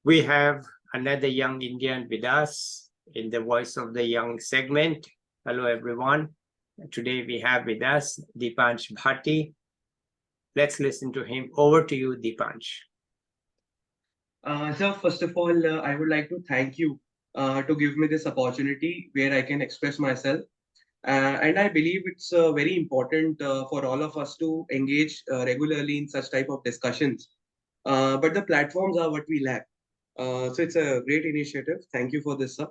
We have another young Indian with us in the Voice of the Young segment. Hello, everyone. Today we have with us Deepansh Bhati. Let's listen to him. Over to you, Deepansh. Sir, first of all, I would like to thank you to give me this opportunity where I can express myself. And I believe it's very important for all of us to engage regularly in such type of discussions. But the platforms are what we lack. So it's a great initiative. Thank you for this, sir.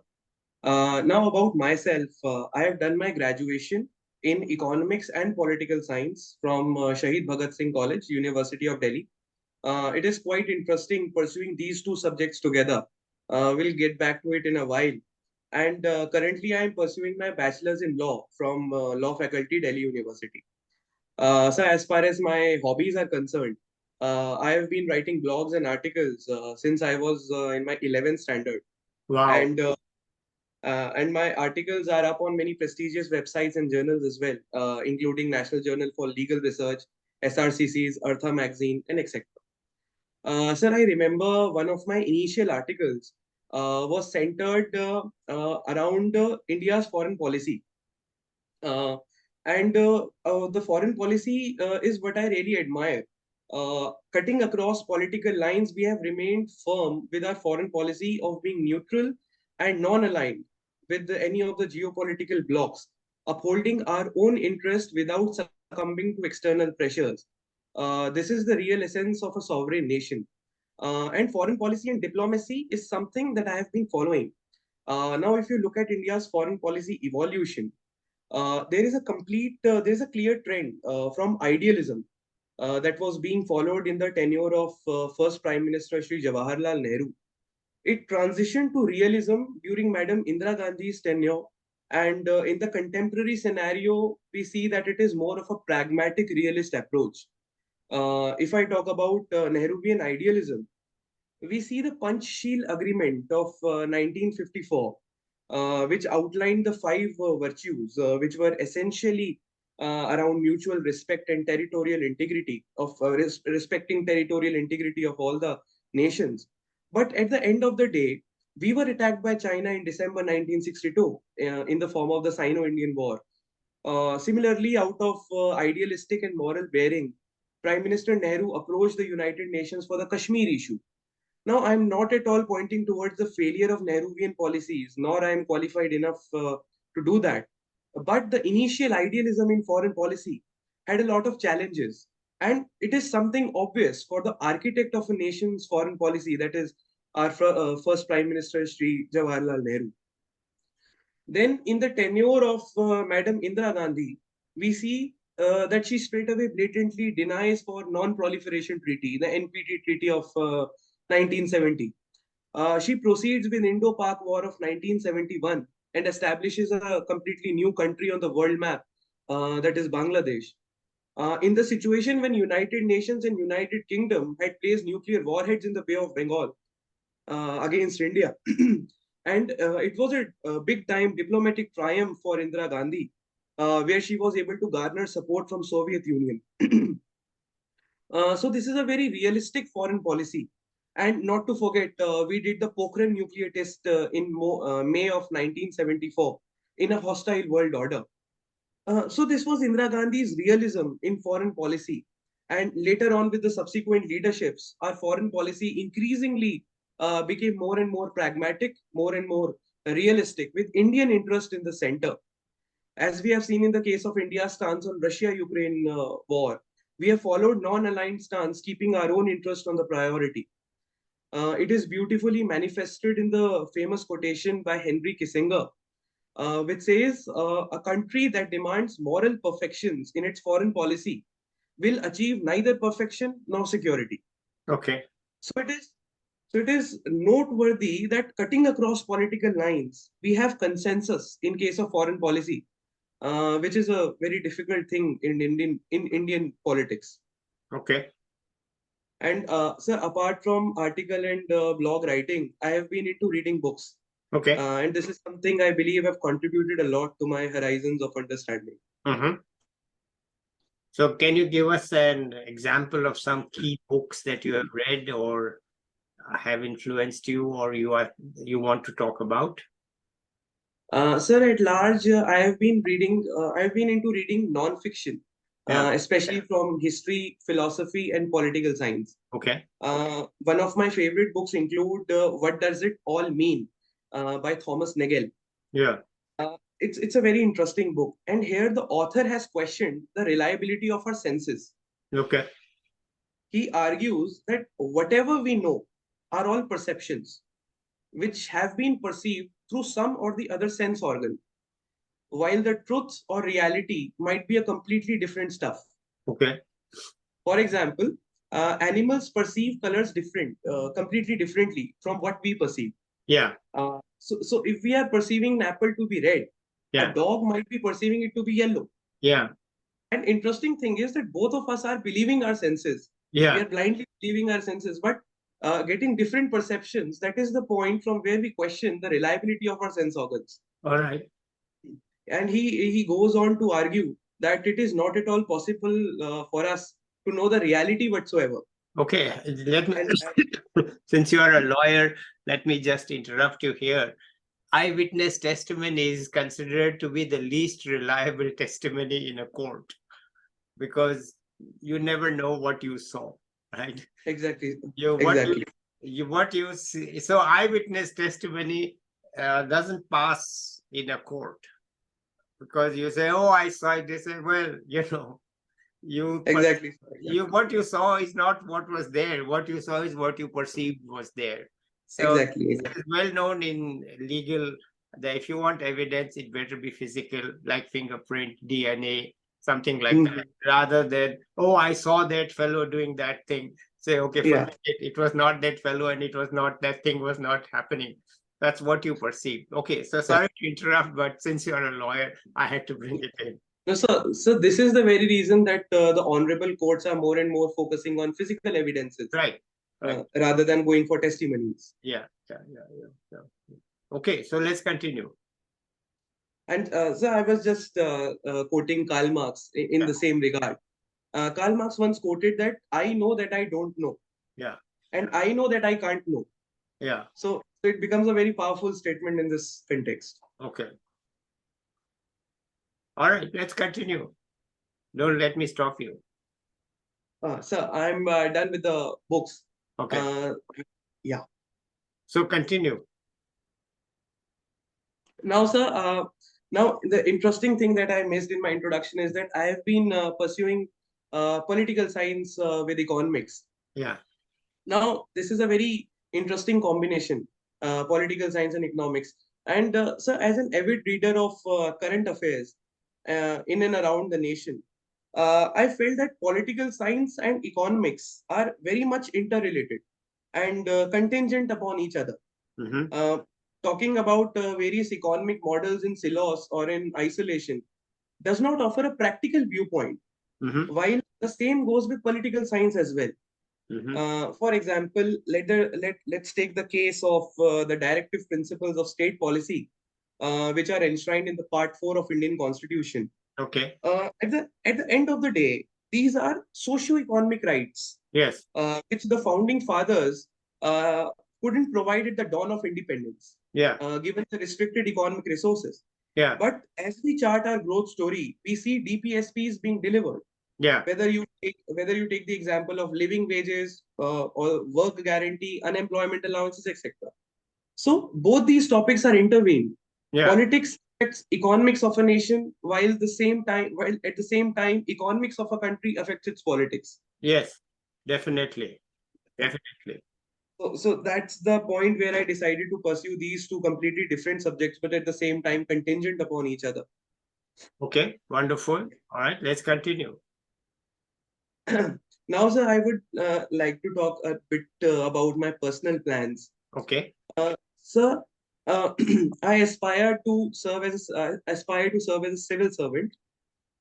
Now about myself, I have done my graduation in economics and political science from Shahid Bhagat Singh College, University of Delhi. It is quite interesting pursuing these two subjects together. We'll get back to it in a while. And currently, I am pursuing my bachelor's in law from Law Faculty, Delhi University. So, as far as my hobbies are concerned, I have been writing blogs and articles since I was in my 11th standard. Wow. And my articles are up on many prestigious websites and journals as well, including National Journal for Legal Research, SRCC's, Eartha Magazine, and etc. Sir, I remember one of my initial articles was centered around India's foreign policy. Uh, and the foreign policy is what I really admire. Cutting across political lines, we have remained firm with our foreign policy of being neutral and non-aligned with any of the geopolitical blocs, upholding our own interest without succumbing to external pressures. This is the real essence of a sovereign nation. And foreign policy and diplomacy is something that I have been following. Now, if you look at India's foreign policy evolution, there is a clear trend from idealism that was being followed in the tenure of first Prime Minister Shri Jawaharlal Nehru. It transitioned to realism during Madam Indira Gandhi's tenure, and in the contemporary scenario, we see that it is more of a pragmatic realist approach. If I talk about Nehruvian idealism, we see the Panchsheel Agreement of 1954, which outlined the five virtues, which were essentially around mutual respect and territorial integrity of respecting territorial integrity of all the nations. But at the end of the day, we were attacked by China in December 1962 in the form of the Sino-Indian War. Similarly, out of idealistic and moral bearing, Prime Minister Nehru approached the United Nations for the Kashmir issue. Now, I'm not at all pointing towards the failure of Nehruvian policies, nor I am qualified enough to do that. But the initial idealism in foreign policy had a lot of challenges. And it is something obvious for the architect of a nation's foreign policy, that is our first Prime Minister, Shri Jawaharlal Nehru. Then, in the tenure of Madam Indira Gandhi, we see that she straight away blatantly denies for non-proliferation treaty, the NPT treaty of 1970. She proceeds with Indo-Pak War of 1971 and establishes a completely new country on the world map, that is Bangladesh. In the situation when United Nations and United Kingdom had placed nuclear warheads in the Bay of Bengal against India. And it was a big time diplomatic triumph for Indira Gandhi, where she was able to garner support from Soviet Union. So this is a very realistic foreign policy. And not to forget, we did the Pokhran nuclear test in May of 1974 in a hostile world order. So this was Indira Gandhi's realism in foreign policy. And later on with the subsequent leaderships, our foreign policy increasingly became more and more pragmatic, more and more realistic, with Indian interest in the center. As we have seen in the case of India's stance on Russia-Ukraine war, we have followed non-aligned stance, keeping our own interest on the priority. It is beautifully manifested in the famous quotation by Henry Kissinger, which says, a country that demands moral perfections in its foreign policy will achieve neither perfection nor security. Okay. So it is noteworthy that cutting across political lines, we have consensus in case of foreign policy, which is a very difficult thing in Indian politics. Okay. And sir, apart from article and blog writing, I have been into reading books. Okay. And this is something I believe have contributed a lot to my horizons of understanding. Mm-hmm. So can you give us an example of some key books that you have read or have influenced you, or you want to talk about? Sir, at large, I have been reading. I've been into reading non-fiction, Yeah. especially from history, philosophy, and political science. Okay. One of my favorite books include "What Does It All Mean" by Thomas Nagel. Yeah. It's a very interesting book, and here the author has questioned the reliability of our senses. Okay. He argues that whatever we know are all perceptions, which have been perceived through some or the other sense organ, while the truth or reality might be a completely different stuff. Okay. For example, animals perceive colors completely differently from what we perceive. Yeah. So if we are perceiving an apple to be red, Yeah. a dog might be perceiving it to be yellow. Yeah. And interesting thing is that both of us are believing our senses. We Yeah. are blindly believing our senses, but getting different perceptions. That is the point from where we question the reliability of our sense organs. All right. And he goes on to argue that it is not at all possible for us to know the reality whatsoever. Okay. Let me, And since you are a lawyer, let me just interrupt you here. Eyewitness testimony is considered to be the least reliable testimony in a court, because you never know what you saw, right? exactly, You exactly, what you see. So eyewitness testimony doesn't pass in a court, because you say, "Oh, I saw it." They say, "Well, exactly, what you saw is not what was there. What you saw is what you perceived was there." So exactly, it exactly. is well known in legal that if you want evidence, it better be physical, like fingerprint, DNA, something like Mhm. that, rather than, "Oh, I saw that fellow doing that thing." Say, "Okay, Yeah. forget it. It was not that fellow, and it was not that thing was not happening." That's what you perceive. Okay, so sorry to interrupt, but since you're a lawyer, I had to bring it in. No, so this is the very reason that the honorable courts are more and more focusing on physical evidences Right. Right. rather than going for testimonies. Yeah. Okay, so let's continue. And so I was just quoting Karl Marx in Yeah. the same regard. Karl Marx once quoted that I know that I don't know, Yeah. and I know that I can't know. Yeah. So it becomes a very powerful statement in this context. Okay. All right, let's continue. Don't let me stop you. So I'm done with the books. Okay. Yeah. So continue. Now, sir, now the interesting thing that I missed in my introduction is that I have been pursuing political science with economics. Yeah. Now, this is a very interesting combination, political science and economics. And sir, as an avid reader of current affairs in and around the nation, I felt that political science and economics are very much interrelated and contingent upon each other. Mm-hmm. Talking about various economic models in silos or in isolation does not offer a practical viewpoint, Mm-hmm. while the same goes with political science as well. Mm-hmm. For example, let's take the case of the directive principles of state policy, which are enshrined in the Part 4 of Indian Constitution. Okay. At the end of the day, these are socio-economic rights, Yes. which the founding fathers couldn't provide at the dawn of independence, Yeah. given the restricted economic resources. Yeah. But as we chart our growth story, we see DPSPs being delivered. Yeah. Whether you take the example of living wages or work guarantee, unemployment allowances, etc. So both these topics are intervened. Yeah. Politics affects economics of a nation, while at the same time economics of a country affects its politics. Yes. Definitely. Definitely. So that's the point where I decided to pursue these two completely different subjects, but at the same time contingent upon each other. Okay. Wonderful. All right. Let's continue. Now, sir, I would like to talk a bit about my personal plans. Okay. Sir, I aspire to serve as a civil servant.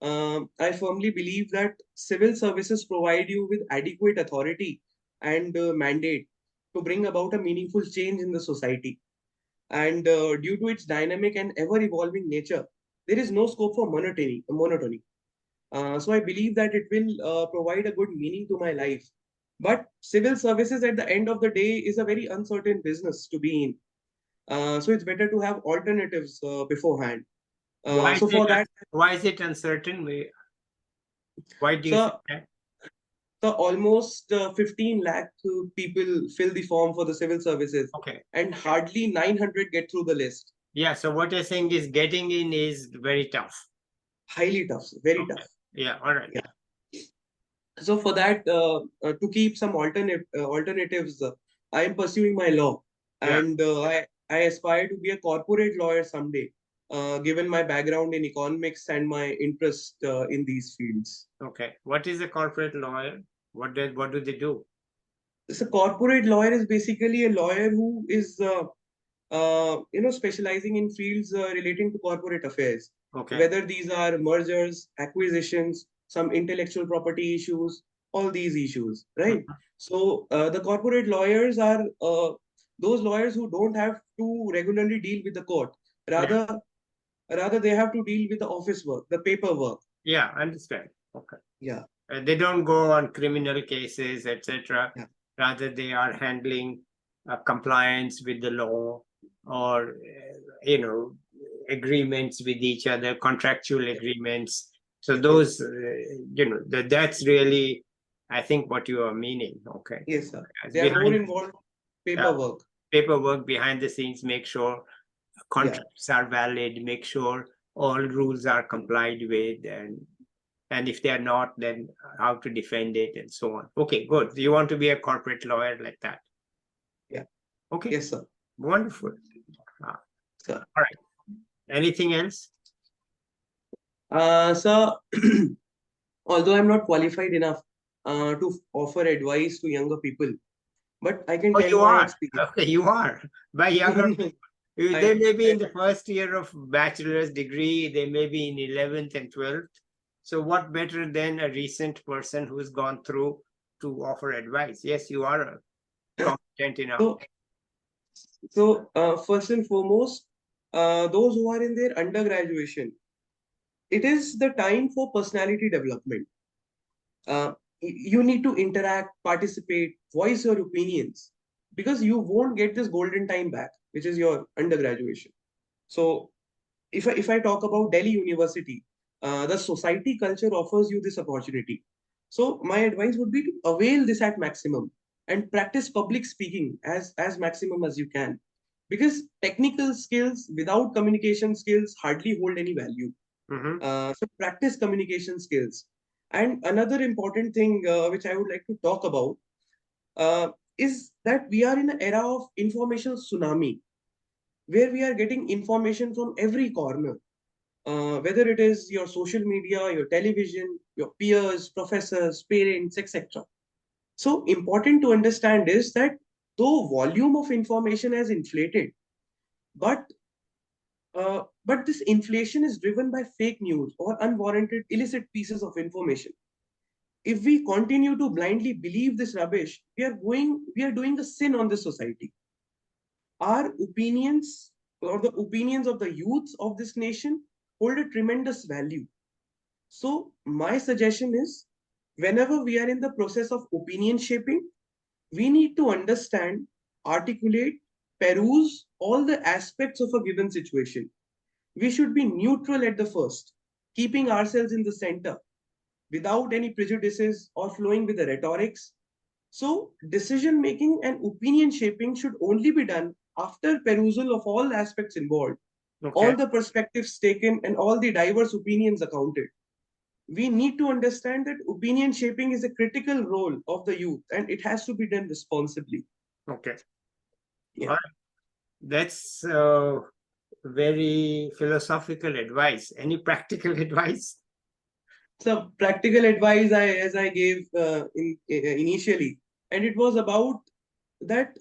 I firmly believe that civil services provide you with adequate authority and mandate to bring about a meaningful change in the society. And due to its dynamic and ever-evolving nature, there is no scope for monotony. So I believe that it will provide a good meaning to my life But civil services at the end of the day is a very uncertain business to be in. So it's better to have alternatives beforehand. Why is So for it that, why is it uncertain? Why do you think so that? the almost 15 lakh people fill the form for the civil services, Okay. and hardly 900 get through the list. Yeah. So what you're saying is getting in is very tough. Highly tough, very Okay. tough. Yeah. All right. Yeah. So for that, to keep some alternatives, I am pursuing my law, Yeah. and I aspire to be a corporate lawyer someday, given my background in economics and my interest in these fields. Okay. What is a corporate lawyer? What do they do? So corporate lawyer is basically a lawyer who is specializing in fields relating to corporate affairs, Okay. whether these are mergers, acquisitions, some intellectual property issues, all these issues, right? Mhm. So the corporate lawyers are those lawyers who don't have to regularly deal with the court. Yeah. Rather they have to deal with the office work, the paperwork. Yeah. I understand. Okay. Yeah, They don't go on criminal cases, etc. yeah, Rather, they are handling compliance with the law or agreements with each other, contractual yeah, agreements. So yeah. those, that's really, I think, what you are meaning. Okay, Yes, sir. as They are more behind involved uh, paperwork. paperwork behind the scenes, make sure Yeah. contracts are valid, make sure all rules are complied with, and if they are not, then how to defend it and so on. Okay, good. You want to be a corporate lawyer like that. Yeah. Okay, Yes, sir. wonderful. Sir. All right. Anything else? So, although I'm not qualified enough to offer advice to younger people, but I can Oh, tell you my are. experience. Okay, you are. By younger, they I, may be I in the first year of bachelor's degree, they may be in 11th and 12th. So what better than a recent person who's gone through to offer advice? Yes, you are competent enough. so first and foremost, those who are in their undergraduation, it is the time for personality development. You need to interact, participate, voice your opinions, because you won't get this golden time back, which is your undergraduation. So if I talk about Delhi University, the society culture offers you this opportunity. So my advice would be to avail this at maximum and practice public speaking as maximum as you can, because technical skills without communication skills hardly hold any value. Mhm. So practice communication skills. And another important thing which I would like to talk about is that we are in an era of information tsunami, where we are getting information from every corner, whether it is your social media, your television, your peers, professors, parents, etc. So important to understand is that though volume of information has inflated, but but this inflation is driven by fake news or unwarranted illicit pieces of information. If we continue to blindly believe this rubbish, we are doing a sin on this society. Our opinions or the opinions of the youth of this nation hold a tremendous value. So, my suggestion is whenever we are in the process of opinion shaping, we need to understand, articulate, peruse all the aspects of a given situation. We should be neutral at the first, keeping ourselves in the center without any prejudices or flowing with the rhetorics. So, decision making and opinion shaping should only be done after perusal of all aspects involved, Okay. all the perspectives taken, and all the diverse opinions accounted. We need to understand that opinion shaping is a critical role of the youth and it has to be done responsibly. Okay. Yeah. All right. That's very philosophical advice. Any practical advice? So practical advice as I gave initially, and it was about that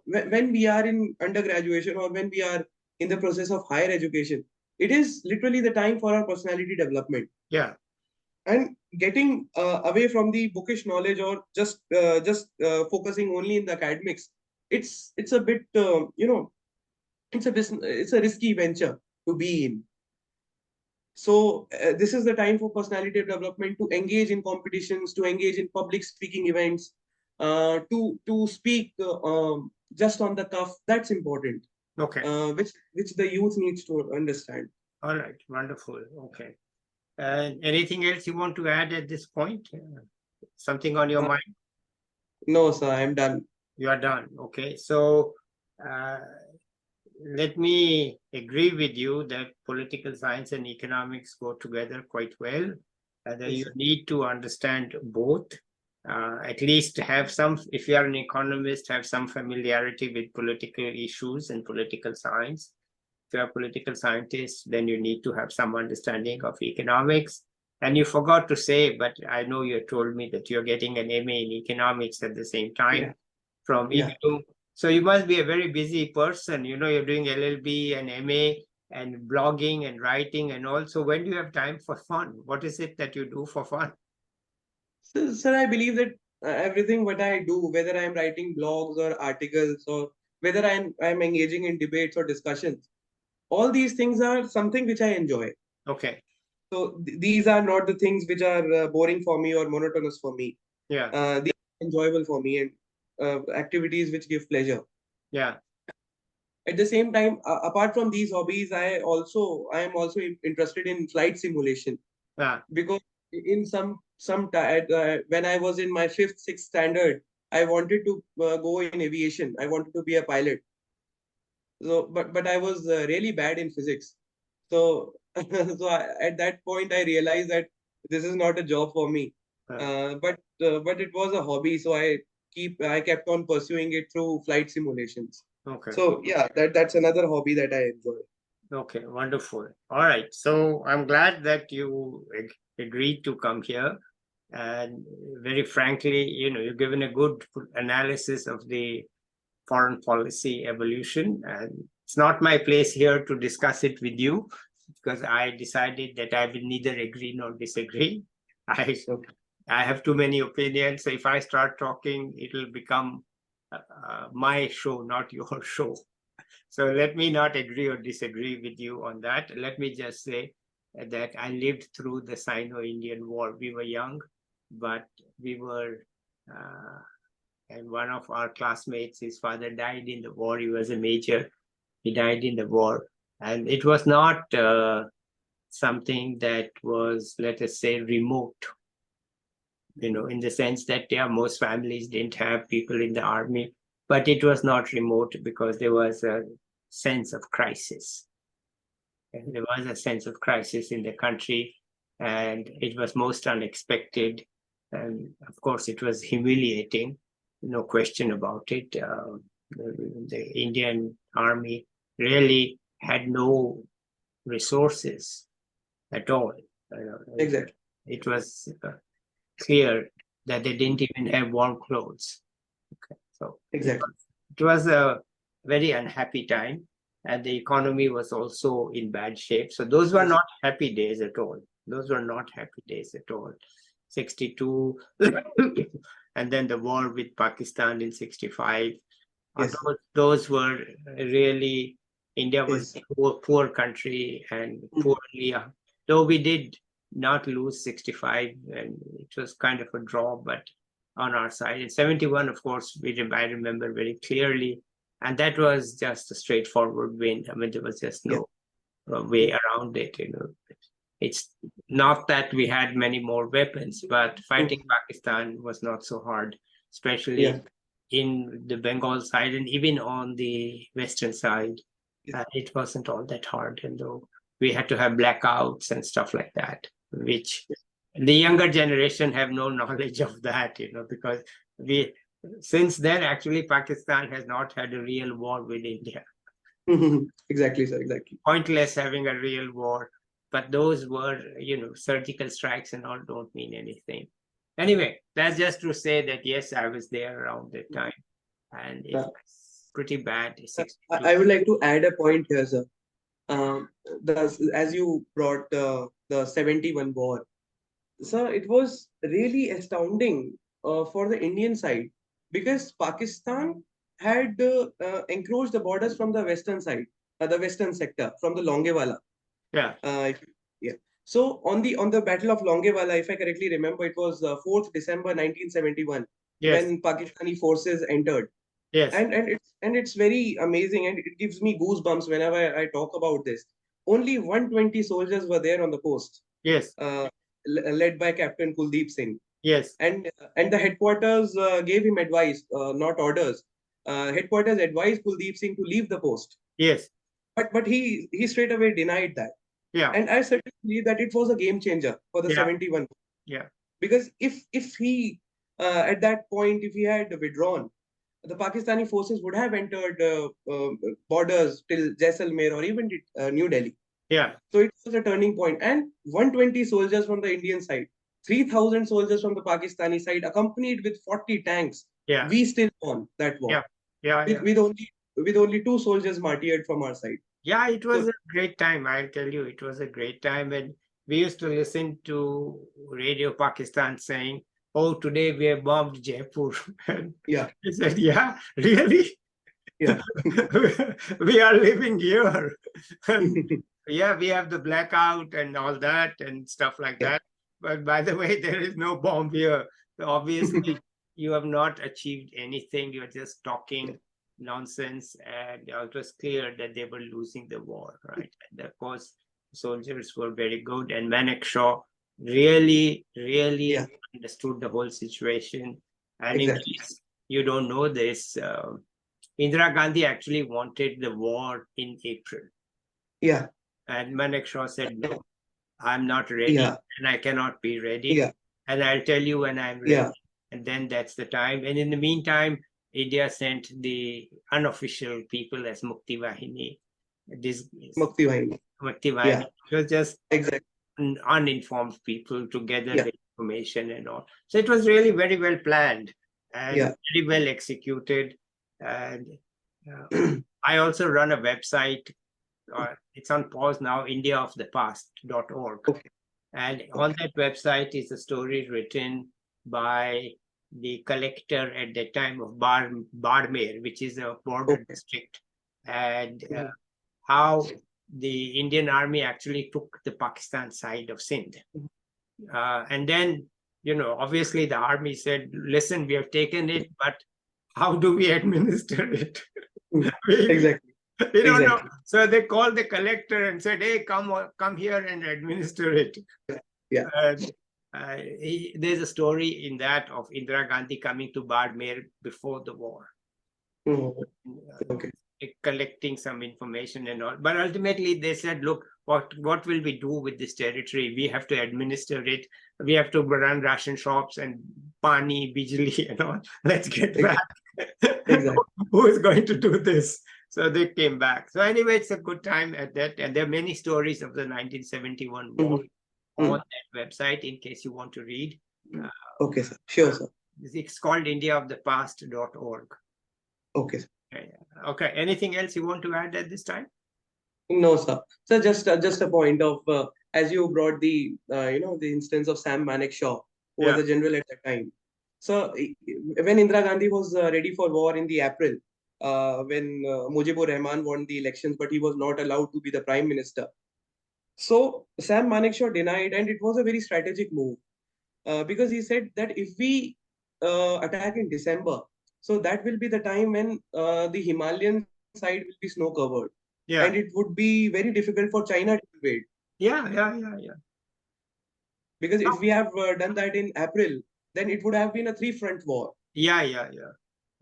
when we are in undergraduation or when we are in the process of higher education, it is literally the time for our personality development Yeah. and getting away from the bookish knowledge or just focusing only in the academics. It's a bit it's a business, it's a risky venture to be in. So this is the time for personality development, to engage in competitions, to engage in public speaking events, to speak just on the cuff, that's important, Okay. which the youth needs to understand. All right. Wonderful. Okay. And anything else you want to add at this point? Something on your Uh, mind? no, sir, I'm done. You are done. Okay. So uh, let me agree with you that political science and economics go together quite well. That Yes, you sir. need to understand both. At least have some, if you are an economist, have some familiarity with political issues and political science. If you are a political scientist, then you need to have some understanding of economics. And you forgot to say, but I know you told me that you're getting an MA in economics at the same time Yeah, from yeah. EBU. So you must be a very busy person. You're doing LLB and MA and blogging and writing. And also, when do you have time for fun? What is it that you do for fun? So, sir, I believe that everything what I do, whether I'm writing blogs or articles, or whether I'm engaging in debates or discussions, all these things are something which I enjoy. Okay. So these are not the things which are boring for me or monotonous for me. Yeah. These are enjoyable for me, and activities which give pleasure. Yeah. At the same time, apart from these hobbies, I am also interested in flight simulation, Yeah. because in when I was in my fifth, sixth standard, I wanted to go in aviation. I wanted to be a pilot. So, but I was really bad in physics. So, at that point, I realized that this is not a job for me. But it was a hobby, so I kept on pursuing it through flight simulations. Okay. So yeah, that's another hobby that I enjoy. Okay. Wonderful. All right. So I'm glad that you agreed to come here. And very frankly, you've given a good analysis of the foreign policy evolution. And it's not my place here to discuss it with you because I decided that I will neither agree nor disagree. I Okay. I have too many opinions. So if I start talking, it'll become my show, not your show. So let me not agree or disagree with you on that. Let me just say that I lived through the Sino-Indian War. We were young, but we were, and one of our classmates, his father died in the war. He was a major. He died in the war. And it was not something that was, let us say, remote, in the sense that, yeah, most families didn't have people in the army, but it was not remote because there was a sense of crisis. And there was a sense of crisis in the country, and it was most unexpected. And of course, it was humiliating, no question about it. The Indian army really had no resources at all. Exactly. It was clear that they didn't even have warm clothes. Okay, so Exactly. it was a very unhappy time, and the economy was also in bad shape. So those were Yes. not happy days at all. Those were not happy days at all. 62, and then the war with Pakistan in 65. Yes. Those were really, India was Yes. a poor country and Mhm. poorly, though we did not lose 65, and it was kind of a draw, but on our side. In 71, of course, I remember very clearly, and that was just a straightforward win. I mean, there was just Yeah. no way around it. It's not that we had many more weapons, but fighting Mhm. Pakistan was not so hard, especially Yeah. in the Bengal side and even on the western side. Yes. It wasn't all that hard, and though we had to have blackouts and stuff like that, which the younger generation have no knowledge of that, because we since then actually Pakistan has not had a real war with India. Exactly, sir. Exactly. Pointless having a real war, but those were, surgical strikes and all don't mean anything. Anyway, that's just to say that yes, I was there around that time, and it Uh, was pretty bad. I 62. I would like to add a point here, sir. As you brought the 71 war, sir, it was really astounding for the Indian side, because Pakistan had encroached the borders from the western side, the western sector, from the Longewala. Yeah. Yeah. So on the Battle of Longewala, if I correctly remember, it was 4th December 1971. Yes. when Pakistani forces entered. Yes. And it's very amazing, and it gives me goosebumps whenever I talk about this. Only 120 soldiers were there on the post, Yes. led by Captain Kuldeep Singh. Yes. And the headquarters gave him advice, not orders. Headquarters advised Kuldeep Singh to leave the post, Yes. but he straight away denied that. Yeah. And I certainly believe that it was a game changer for the Yeah. 71. Yeah. Because if he at that point, if he had withdrawn, the Pakistani forces would have entered borders till Jaisalmer or even New Delhi. Yeah. So it was a turning point. And 120 soldiers from the Indian side, 3,000 soldiers from the Pakistani side, accompanied with 40 tanks. Yeah. We still won that war. Yeah. Yeah. With, Yeah. with only 2 soldiers martyred from our side. Yeah, it was So a great time. I'll tell you, it was a great time. And we used to listen to Radio Pakistan saying, "Oh, today we have bombed Jaipur." And yeah, he said, "Yeah, really? yeah, We are living here." And yeah, we have the blackout and all that and stuff like Yeah. that. But by the way, there is no bomb here. So obviously, you have not achieved anything. You're just talking nonsense. And it was clear that they were losing the war, right? And of course, soldiers were very good. And Manekshaw really Yeah. understood the whole situation. And in Exactly. case you don't know this, Indira Gandhi actually wanted the war in April. Yeah, And Manekshaw said, "No, I'm not ready, yeah, and I cannot be ready. yeah, And I'll tell you when I'm ready." yeah, And then that's the time. And in the meantime, India sent the unofficial people as Mukti Vahini. This Mukti Vahini. Mukti Vahini. Yeah. It was just Exactly. uninformed people to gather Yeah. the information and all. So it was really very well planned and Yeah. very well executed. And I also run a website. It's on pause now, indiaofthepast.org. Okay. And on that website is a story written by the collector at the time of Barmer, which is a border district, and how the Indian army actually took the Pakistan side of Sindh. And then, obviously the army said, "Listen, we have taken it, but how do we administer it?" Exactly. We don't know. So they called the collector and said, "Hey, come here and administer it." Yeah. And there's a story in that of Indira Gandhi coming to Barmer before the war, Okay. collecting some information and all. But ultimately they said, "Look, what will we do with this territory? We have to administer it. We have to run ration shops and pani, bijli and all. Let's get back." Exactly. Who is going to do this? So they came back. So anyway, it's a good time at that. And there are many stories of the 1971 war on that website in case you want to read. Okay, sir. Sure, sir. It's called indiaofthepast.org. Okay, sir. Okay. Anything else you want to add at this time? No, sir. So just a point of as you brought the the instance of Sam Manekshaw, who was a general at that time. So when Indira Gandhi was ready for war in the April, when Mujibur Rahman won the elections, but he was not allowed to be the prime minister. So Sam Manekshaw denied, and it was a very strategic move because he said that if we attack in December, so that will be the time when the Himalayan side will be snow covered. Yeah. And it would be very difficult for China to invade. Yeah. Because if we have done that in April, then it would have been a 3-front war. Yeah.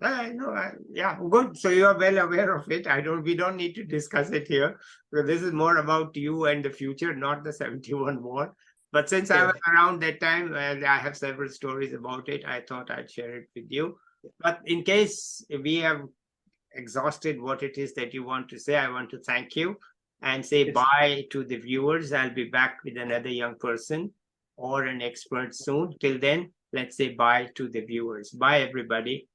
I know. Yeah, good. So you are well aware of it. We don't need to discuss it here. So this is more about you and the future, not the 71 war. But since I was around that time, and I have several stories about it, I thought I'd share it with you. But in case we have exhausted what it is that you want to say, I want to thank you and say bye to the viewers. I'll be back with another young person or an expert soon. Till then, let's say bye to the viewers. Bye, everybody.